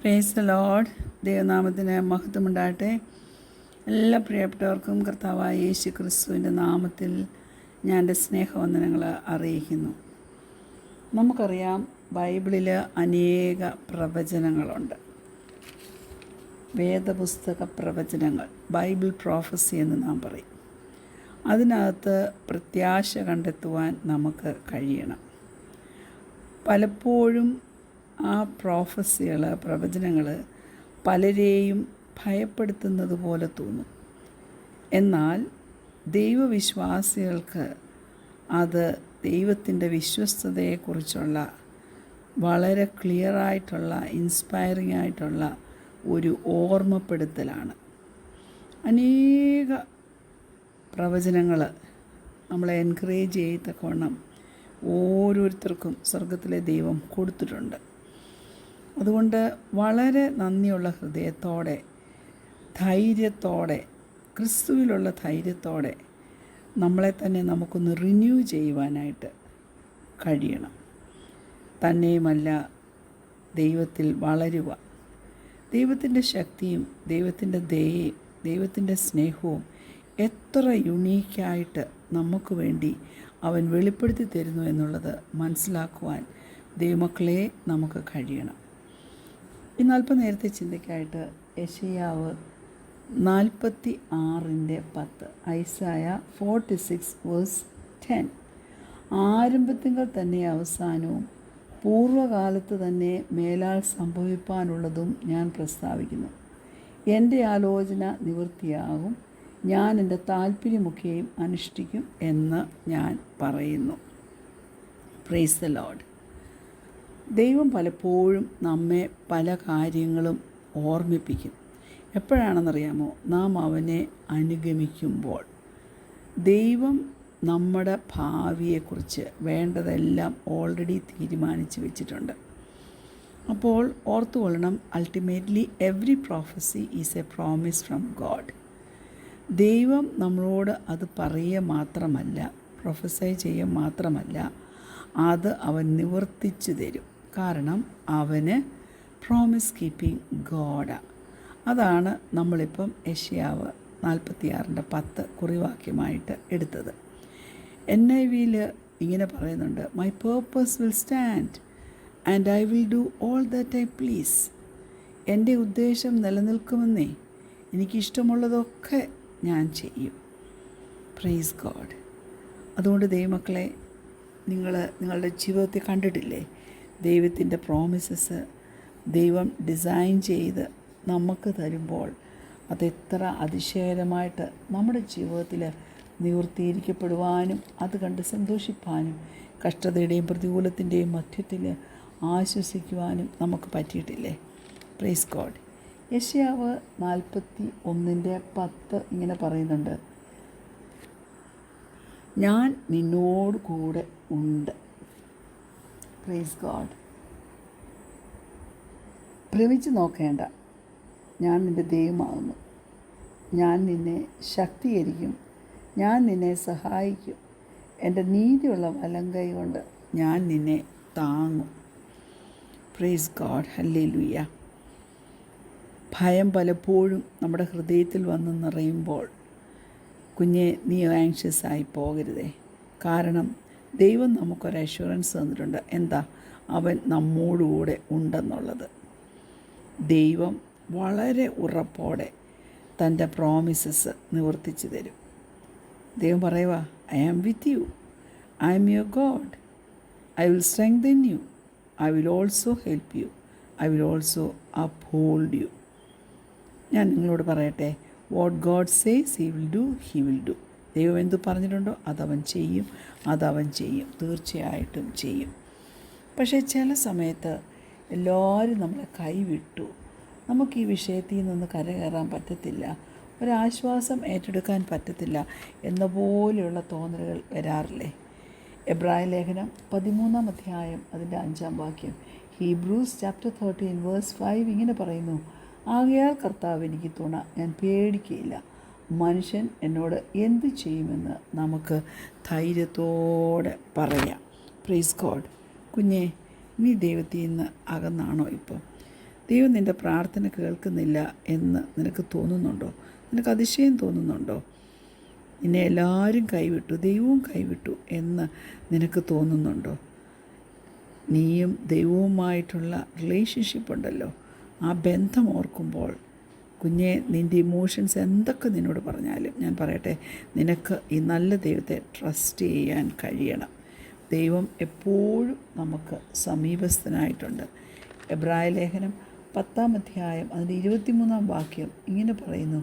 Price the Lord. ദൈവനാമത്തിന് മഹത്വമുണ്ടാകട്ടെ. എല്ലാ പ്രിയപ്പെട്ടവർക്കും കർത്താവായ യേശു ക്രിസ്തുവിൻ്റെ നാമത്തിൽ ഞാൻ എൻ്റെ സ്നേഹവന്ദനങ്ങൾ അറിയിക്കുന്നു. നമുക്കറിയാം, ബൈബിളിൽ അനേക പ്രവചനങ്ങളുണ്ട്. വേദപുസ്തക പ്രവചനങ്ങൾ, ബൈബിൾ പ്രോഫസി എന്ന് നാം പറയും. അതിനകത്ത് പ്രത്യാശ കണ്ടെത്തുവാൻ നമുക്ക് കഴിയണം. പലപ്പോഴും ആ പ്രവചനങ്ങൾ പലരെയും ഭയപ്പെടുത്തുന്നത് പോലെ തോന്നും. എന്നാൽ ദൈവവിശ്വാസികൾക്ക് അത് ദൈവത്തിൻ്റെ വിശ്വസ്തതയെക്കുറിച്ചുള്ള വളരെ ക്ലിയറായിട്ടുള്ള, ഇൻസ്പയറിംഗ് ആയിട്ടുള്ള ഒരു ഓർമ്മപ്പെടുത്തലാണ്. അനേക പ്രവചനങ്ങൾ നമ്മളെ എൻകറേജ് ചെയ്യത്തക്കവണ്ണം ഓരോരുത്തർക്കും സ്വർഗത്തിലെ ദൈവം കൊടുത്തിട്ടുണ്ട്. അതുകൊണ്ട് വളരെ നന്ദിയുള്ള ഹൃദയത്തോടെ, ധൈര്യത്തോടെ, ക്രിസ്തുവിലുള്ള ധൈര്യത്തോടെ നമ്മളെ തന്നെ നമുക്കൊന്ന് റിന്യൂ ചെയ്യുവാനായിട്ട് കഴിയണം. തന്നെയുമല്ല, ദൈവത്തിൽ വളരുക. ദൈവത്തിൻ്റെ ശക്തിയും ദൈവത്തിൻ്റെ ദയയും ദൈവത്തിൻ്റെ സ്നേഹവും എത്ര യുണീക്കായിട്ട് നമുക്ക് വേണ്ടി അവൻ വെളിപ്പെടുത്തി തരുന്നു എന്നുള്ളത് മനസ്സിലാക്കുവാൻ ദൈവമക്കളെ നമുക്ക് കഴിയണം. ഇന്ന് അല്പനേരത്തെ ചിന്തയ്ക്കായിട്ട് യെശയ്യാവ് 46:10, ഐസായ 46:10. ആരംഭത്തിങ്കൽ തന്നെ അവസാനവും പൂർവ്വകാലത്ത് തന്നെ മേലാൽ സംഭവിപ്പാനുള്ളതും ഞാൻ പ്രസ്താവിക്കുന്നു. എൻ്റെ ആലോചന നിവൃത്തിയാകും, ഞാൻ എൻ്റെ താല്പര്യമൊക്കെയും അനുഷ്ഠിക്കും എന്ന് ഞാൻ പറയുന്നു. Price the Lord. ദൈവം പലപ്പോഴും നമ്മെ പല കാര്യങ്ങളും ഓർമ്മിപ്പിക്കും. എപ്പോഴാണെന്നറിയാമോ? നാം അവനെ അനുഗമിക്കുമ്പോൾ. ദൈവം നമ്മുടെ ഭാവിയെക്കുറിച്ച് വേണ്ടതെല്ലാം ഓൾറെഡി തീരുമാനിച്ച് വെച്ചിട്ടുണ്ട്. അപ്പോൾ ഓർത്തുകൊള്ളണം, ultimately every prophecy is a promise from God. ദൈവം നമ്മളോട് അത് പറയുക മാത്രമല്ല, പ്രൊഫസൈ ചെയ്യുക മാത്രമല്ല, അത് അവൻ നിവർത്തിച്ചു തരും. കാരണം അവന് പ്രോമിസ് കീപ്പിംഗ് ഗോഡാണ്. അതാണ് നമ്മളിപ്പം യെശയ്യാവ് 46:10 കുറിവാക്യമായിട്ട് എടുത്തത്. NIV ഇങ്ങനെ പറയുന്നുണ്ട്, my purpose will stand and I will do all that I please. എൻ്റെ ഉദ്ദേശം നിലനിൽക്കുമെന്നേ, എനിക്കിഷ്ടമുള്ളതൊക്കെ ഞാൻ ചെയ്യും. Praise God. അതുകൊണ്ട് ദൈവമക്കളെ, നിങ്ങളുടെ ജീവിതത്തിൽ കണ്ടിട്ടില്ലേ, ദൈവത്തിൻ്റെ പ്രോമിസസ് ദൈവം ഡിസൈൻ ചെയ്ത് നമുക്ക് തരുമ്പോൾ അതെത്ര അതിശയകരമായിട്ട് നമ്മുടെ ജീവിതത്തിൽ നിവൃത്തീകരിക്കപ്പെടുവാനും അത് കണ്ട് സന്തോഷിപ്പാനും കഷ്ടതയുടെയും പ്രതികൂലത്തിൻ്റെയും മധ്യത്തിൽ ആശ്വസിക്കുവാനും നമുക്ക് പറ്റിയിട്ടില്ലേ? Praise God. യെശയ്യാവ് 41:10 ഇങ്ങനെ പറയുന്നുണ്ട്, ഞാൻ നിന്നോട് കൂടെ ഉണ്ട്. Praise God. ഭ്രമിച്ച് നോക്കേണ്ട, ഞാൻ നിൻ്റെ ദൈവമാകുന്നു. ഞാൻ നിന്നെ ശക്തീകരിക്കും, ഞാൻ നിന്നെ സഹായിക്കും, എൻ്റെ നീതിയുള്ള വലങ്കൈ കൊണ്ട് ഞാൻ നിന്നെ താങ്ങും. Praise God. ഹല്ലേലൂയ. ഭയം പലപ്പോഴും നമ്മുടെ ഹൃദയത്തിൽ വന്ന് നിറയുമ്പോൾ കുഞ്ഞെ, നീ ആങ്ഷ്യസ് ആയി പോകരുതേ. കാരണം ദൈവം നമുക്കൊരു അഷ്വറൻസ് തന്നിട്ടുണ്ട്. എന്താ? അവൻ നമ്മോടുകൂടെ ഉണ്ടെന്നുള്ളത്. ദൈവം വളരെ ഉറപ്പോടെ തൻ്റെ പ്രോമിസസ് നിവർത്തിച്ചു തരും. ദൈവം പറയുക, I am with you, I am your God, I will strengthen you, I will also help you, I will also uphold you. ഞാൻ നിങ്ങളോട് പറയട്ടെ, what God says he will do, he will do. ദൈവം എന്തു പറഞ്ഞിട്ടുണ്ടോ അതവൻ ചെയ്യും, തീർച്ചയായിട്ടും ചെയ്യും. പക്ഷേ ചില സമയത്ത് എല്ലാവരും നമ്മളെ കൈവിട്ടു, നമുക്ക് ഈ വിഷയത്തിൽ നിന്ന് കരകയറാൻ പറ്റത്തില്ല, ഒരാശ്വാസം ഏറ്റെടുക്കാൻ പറ്റത്തില്ല എന്ന പോലെയുള്ള തോന്നലുകൾ വരാറില്ലേ? എബ്രായ ലേഖനം 13 അതിൻ്റെ 5 ഹീബ്രൂസ് ചാപ്റ്റർ 13:5 ഇങ്ങനെ പറയുന്നു, ആകയാൽ കർത്താവ് എനിക്ക് തുണ, ഞാൻ പേടിക്കുകയില്ല. മനുഷ്യൻ എന്നോട് എന്ത് ചെയ്യുമെന്ന് നമുക്ക് ധൈര്യത്തോടെ പറയാം. Praise God. കുഞ്ഞെ, നീ ദൈവത്തിൽ നിന്ന് അകന്നാണോ? ഇപ്പം ദൈവം നിൻ്റെ പ്രാർത്ഥന കേൾക്കുന്നില്ല എന്ന് നിനക്ക് തോന്നുന്നുണ്ടോ? നിനക്ക് അതിശയം തോന്നുന്നുണ്ടോ? നിന്നെ എല്ലാവരും കൈവിട്ടു, ദൈവവും കൈവിട്ടു എന്ന് നിനക്ക് തോന്നുന്നുണ്ടോ? നീയും ദൈവവുമായിട്ടുള്ള റിലേഷൻഷിപ്പ് ഉണ്ടല്ലോ, ആ ബന്ധം ഓർക്കുമ്പോൾ കുഞ്ഞെ, നിൻ്റെ ഇമോഷൻസ് എന്തൊക്കെ നിന്നോട് പറഞ്ഞാലും ഞാൻ പറയട്ടെ, നിനക്ക് ഈ നല്ല ദൈവത്തെ ട്രസ്റ്റ് ചെയ്യാൻ കഴിയണം. ദൈവം എപ്പോഴും നമുക്ക് സമീപസ്ഥനായിട്ടുണ്ട്. എബ്രായ ലേഖനം 10-ാം അധ്യായം അതിൻ്റെ 23-ാം വാക്യം ഇങ്ങനെ പറയുന്നു: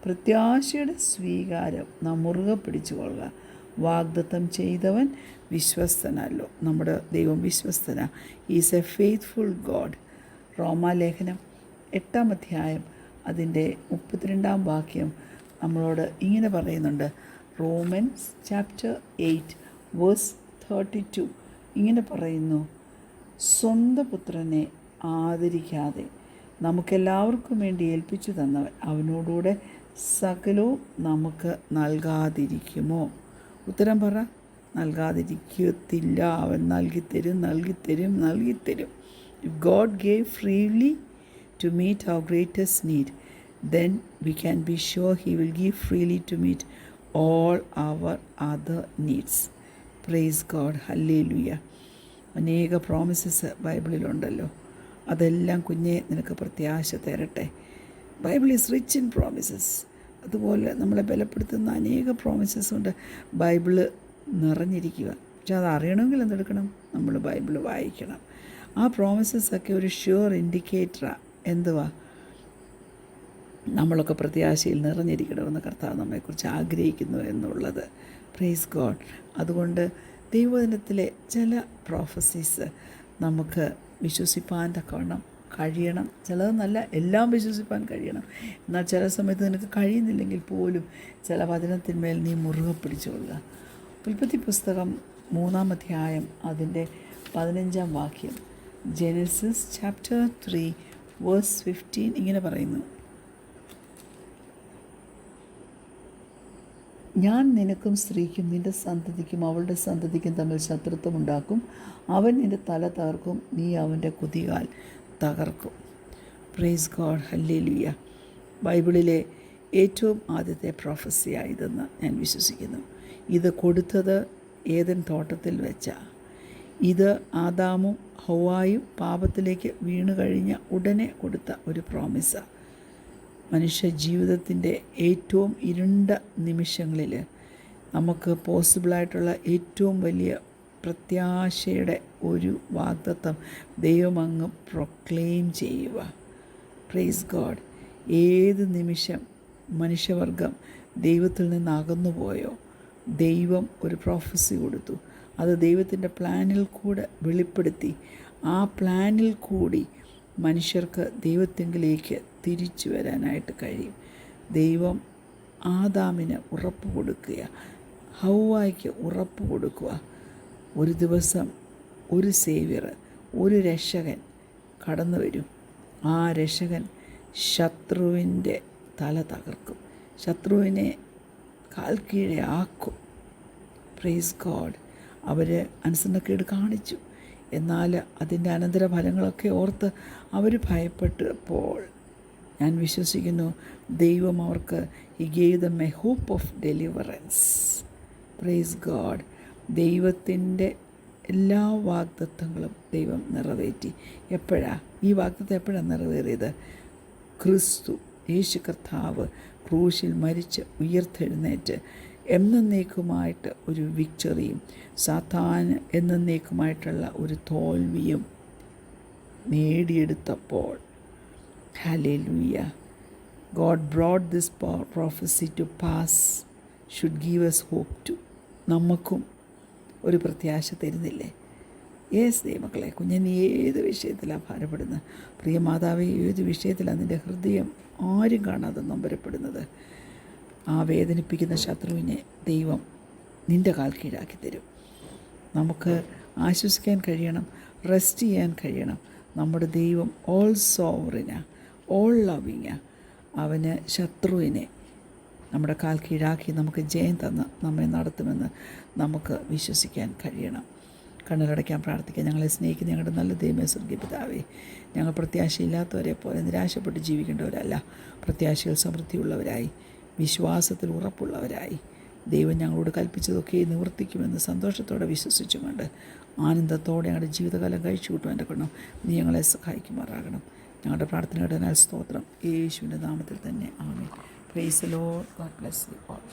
പ്രത്യാശയുടെ സ്വീകാരം നാം മുറുകെ പിടിച്ചുകൊള്ളുക, വാഗ്ദത്തം ചെയ്തവൻ വിശ്വസ്തനല്ലോ. നമ്മുടെ ദൈവം വിശ്വസ്തന. Is a faithful God. റോമാലേഖനം 8-ാം അധ്യായം അതിൻ്റെ 32-ാം വാക്യം നമ്മളോട് ഇങ്ങനെ പറയുന്നുണ്ട്. റോമൻസ് ചാപ്റ്റർ 8 വേഴ്സ് 32 ഇങ്ങനെ പറയുന്നു: സ്വന്തം പുത്രനെ ആദരിക്കാതെ നമുക്കെല്ലാവർക്കും വേണ്ടി ഏൽപ്പിച്ചു തന്നവൻ അവനോടുകൂടെ സകലവും നമുക്ക് നൽകാതിരിക്കുമോ? ഉത്തരം പറ. നൽകാതിരിക്കത്തില്ല. അവൻ നൽകിത്തരും. If God gave freely to meet our greatest need, then we can be sure He will give freely to meet all our other needs. Praise God. Hallelujah. അനേക പ്രോമിസസ് ബൈബിളിലുണ്ടല്ലോ. അതെല്ലാം കുഞ്ഞെ നിനക്ക് പ്രത്യാശ തരട്ടെ. Bible is rich in promises. അതുപോലെ നമ്മളെ ബലപ്പെടുത്തുന്ന അനേക promises കൊണ്ട് ബൈബിള് നിറഞ്ഞിരിക്കുക. പക്ഷെ അത് അറിയണമെങ്കിൽ എന്തെടുക്കണം? നമ്മൾ ബൈബിള് വായിക്കണം. ആ പ്രോമിസസൊക്കെ ഒരു ഷ്യൂർ ഇൻഡിക്കേറ്ററാണ്. എന്തുവാ? നമ്മളൊക്കെ പ്രത്യാശയിൽ നിറഞ്ഞിരിക്കണമെന്ന് കർത്താവ് നമ്മെക്കുറിച്ച് ആഗ്രഹിക്കുന്നു എന്നുള്ളത്. Praise God. അതുകൊണ്ട് ദൈവവചനത്തിലെ ചില പ്രോഫസീസ് നമുക്ക് വിശ്വസിപ്പാൻ തക്കവണ്ണം കഴിയണം. ചിലതെന്നല്ല, എല്ലാം വിശ്വസിപ്പാൻ കഴിയണം. എന്നാൽ ചില സമയത്ത് നിനക്ക് കഴിയുന്നില്ലെങ്കിൽ പോലും ചില വചനത്തിന്മേൽ നീ മുറുകെ പിടിച്ചുകൊള്ളുക. ഉൽപ്പത്തി പുസ്തകം 3-ാം അധ്യായം അതിൻ്റെ 15-ാം വാക്യം, ജെനസിസ് ചാപ്റ്റർ 3 വേഴ്സ് 15 ഇങ്ങനെ പറയുന്നു: ഞാൻ നിനക്കും സ്ത്രീക്കും നിൻ്റെ സന്തതിക്കും അവളുടെ സന്തതിക്കും തമ്മിൽ ശത്രുത്വമുണ്ടാക്കും. അവൻ നിൻ്റെ തല തകർക്കും, നീ അവൻ്റെ കുതികാൽ തകർക്കും. Praise God. ഹല്ലേലൂയ. ബൈബിളിലെ ഏറ്റവും ആദ്യത്തെ പ്രൊഫസിയായതെന്ന് ഞാൻ വിശ്വസിക്കുന്നു. ഇത് കൊടുത്തത് ഏദൻ തോട്ടത്തിൽ വെച്ചാണ്. ഇത് ആദാമും ഹൗവായും പാപത്തിലേക്ക് വീണു കഴിഞ്ഞ ഉടനെ കൊടുത്ത ഒരു പ്രോമിസാണ്. മനുഷ്യ ജീവിതത്തിൻ്റെ ഏറ്റവും ഇരുണ്ട നിമിഷങ്ങളിൽ നമുക്ക് പോസിബിളായിട്ടുള്ള ഏറ്റവും വലിയ പ്രത്യാശയുടെ ഒരു വാഗ്ദത്തം ദൈവം അങ്ങ് പ്രൊക്ലെയിം ചെയ്യുക. Praise God. ഏത് നിമിഷം മനുഷ്യവർഗം ദൈവത്തിൽ നിന്ന് അകന്നുപോയോ, ദൈവം ഒരു പ്രോഫസി കൊടുത്തു. അത് ദൈവത്തിൻ്റെ പ്ലാനിൽ കൂടെ വെളിപ്പെടുത്തി. ആ പ്ലാനിൽ കൂടി മനുഷ്യർക്ക് ദൈവത്തെങ്കിലേക്ക് തിരിച്ചു വരാനായിട്ട് കഴിയും. ദൈവം ആദാമിന് ഉറപ്പ് കൊടുക്കുക, ഹൗവായ്ക്ക് ഉറപ്പ് കൊടുക്കുക. ഒരു ദിവസം ഒരു സേവ്യർ, ഒരു രക്ഷകൻ കടന്നു വരും. ആ രക്ഷകൻ ശത്രുവിൻ്റെ തല തകർക്കും, ശത്രുവിനെ കാൽ കീഴെ ആക്കും. Praise God. അവർ അനുസരണക്കേട് കാണിച്ചു. എന്നാൽ അതിൻ്റെ അനന്തരഫലങ്ങളൊക്കെ ഓർത്ത് അവർ ഭയപ്പെട്ടപ്പോൾ ഞാൻ വിശ്വസിക്കുന്നു ദൈവം അവർക്ക് he gave them a hope of deliverance. Praise God. ദൈവത്തിൻ്റെ എല്ലാ വാഗ്ദത്തങ്ങളും ദൈവം നിറവേറ്റി. എപ്പോഴാണ് ഈ വാഗ്ദത്തം എപ്പോഴാണ് നിറവേറിയത്? ക്രിസ്തു യേശു കർത്താവ് ക്രൂശിൽ മരിച്ച് ഉയർത്തെഴുന്നേറ്റ് എന്നേക്കുമായിട്ട് ഒരു വിക്ടറിയും സാത്താന് എന്നേക്കുമായിട്ടുള്ള ഒരു തോൽവിയും നേടിയെടുത്തപ്പോൾ, hallelujah, God brought this prophecy to pass should give us hope to. നമുക്കും ഒരു പ്രത്യാശ തരുന്നില്ലേ? യേസ് ദൈവമക്കളെ, കുഞ്ഞെ, നീ ഏത് വിഷയത്തിലാണ് ഭാരപ്പെടുന്നത്? പ്രിയ മാതാവേ, ഏത് വിഷയത്തിലാണ് നിൻ്റെ ഹൃദയം ആരും കാണാതെ നൊമ്പരപ്പെടുന്നത്? ആ വേദനിപ്പിക്കുന്ന ശത്രുവിനെ ദൈവം നിൻ്റെ കാൽ കീഴാക്കി തരും. നമുക്ക് ആശ്വസിക്കാൻ കഴിയണം, റെസ്റ്റ് ചെയ്യാൻ കഴിയണം. നമ്മുടെ ദൈവം ഓൾ സോവറിനാണ്, ഓൾ ലവിങ്ങാണ്. അവന് ശത്രുവിനെ നമ്മുടെ കാൽ കീഴാക്കി നമുക്ക് ജയം തന്ന് നമ്മെ നടത്തുമെന്ന് നമുക്ക് വിശ്വസിക്കാൻ കഴിയണം. കണ്ണുകളടയ്ക്കാൻ പ്രാർത്ഥിക്കാം. ഞങ്ങളെ സ്നേഹിക്കുന്ന ഞങ്ങളുടെ നല്ല ദൈവമേ, സ്വർഗ്ഗീയ പിതാവേ, ഞങ്ങൾ പ്രത്യാശയില്ലാത്തവരെ പോലെ നിരാശപ്പെട്ട് ജീവിക്കേണ്ടവരല്ല, പ്രത്യാശയിൽ സമൃദ്ധിയുള്ളവരായി, വിശ്വാസത്തിൽ ഉറപ്പുള്ളവരായി, ദൈവം ഞങ്ങളോട് കൽപ്പിച്ചതൊക്കെ നിവർത്തിക്കുമെന്ന് സന്തോഷത്തോടെ വിശ്വസിച്ചുകൊണ്ട് ആനന്ദത്തോടെ ഞങ്ങളുടെ ജീവിതകാലം കഴിച്ചു കൂട്ടുവാൻ്റെ കൊണ്ടും നീ ഞങ്ങളെ സഹായിക്കുമാറാകണം. ഞങ്ങളുടെ പ്രാർത്ഥനയുടെ സ്തോത്രം യേശുവിൻ്റെ നാമത്തിൽ തന്നെ. Amen. Praise the Lord. God bless you all.